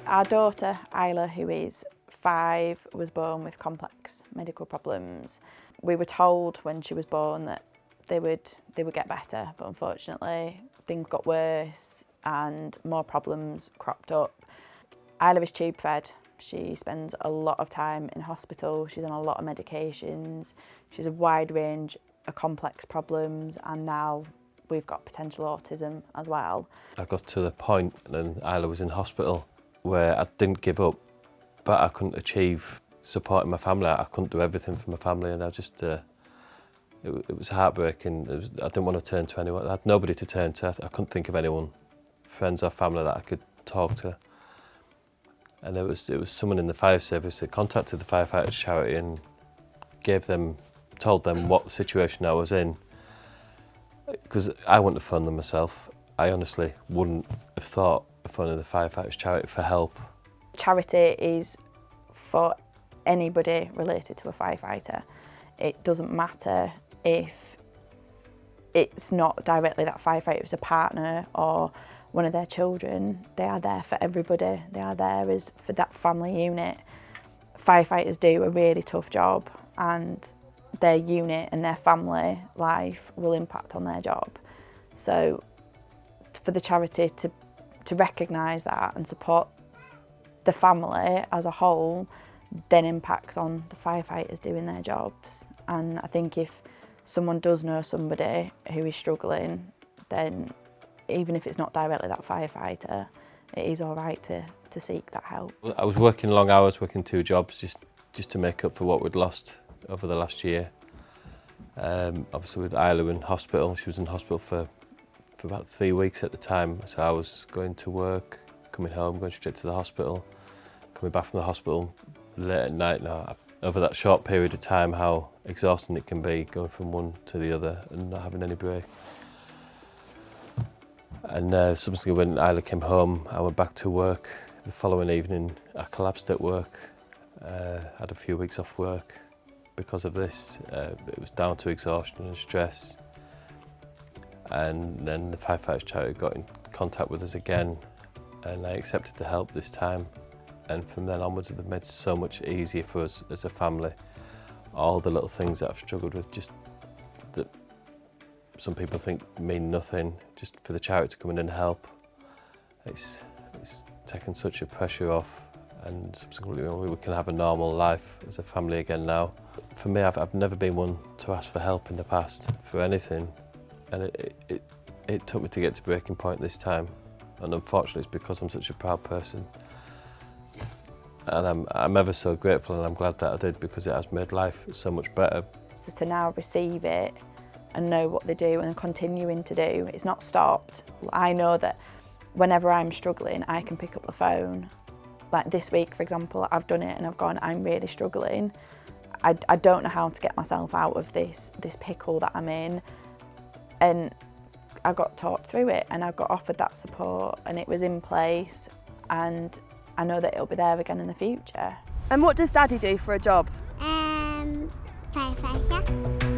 Our daughter, Isla, who is 5, was born with complex medical problems. We were told when she was born that they would get better, but unfortunately things got worse and more problems cropped up. Isla is tube fed. She spends a lot of time in hospital. She's on a lot of medications. She's a wide range of complex problems, and now we've got potential autism as well. I got to the point, and Isla was in hospital, where I didn't give up, but I couldn't achieve supporting my family. I couldn't do everything for my family, and I just, it was heartbreaking. I didn't want to turn to anyone. I had nobody to turn to. I couldn't think of anyone, friends or family, that I could talk to. And it was someone in the fire service that contacted the Firefighter charity and told them what situation I was in. Because I wouldn't have phoned them myself. I honestly wouldn't have thought of phoning the Firefighters charity for help. Charity is for anybody related to a firefighter. It doesn't matter if it's not directly that firefighter, it's a partner or one of their children. They are there for everybody. They are there as for that family unit. Firefighters do a really tough job, and their unit and their family life will impact on their job. So for the charity to recognise that and support the family as a whole then impacts on the firefighters doing their jobs. And I think if someone does know somebody who is struggling, then even if it's not directly that firefighter, it is all right to seek that help. I was working long hours, working 2 jobs just to make up for what we'd lost over the last year. Obviously with Isla in hospital, she was in hospital for about 3 weeks at the time, so I was going to work, coming home, going straight to the hospital, coming back from the hospital late at night. Now, over that short period of time, how exhausting it can be going from one to the other and not having any break. And subsequently when Isla came home, I went back to work. The following evening, I collapsed at work, had a few weeks off work because of this. It was down to exhaustion and stress. And then the Firefighters charity got in contact with us again, and I accepted the help this time. And from then onwards, they've made it so much easier for us as a family. All the little things that I've struggled with, just that some people think mean nothing, just for the charity to come in and help. It's taken such a pressure off, and subsequently we can have a normal life as a family again now. For me, I've never been one to ask for help in the past for anything, and it took me to get to breaking point this time. And unfortunately, it's because I'm such a proud person. And I'm ever so grateful, and I'm glad that I did, because it has made life so much better. So to now receive it and know what they do and continuing to do, it's not stopped. I know that whenever I'm struggling, I can pick up the phone. Like this week, for example, I've done it and I've gone, I'm really struggling. I don't know how to get myself out of this pickle that I'm in. And I got talked through it, and I got offered that support, and it was in place, and I know that it'll be there again in the future. And what does Daddy do for a job? Firefighter.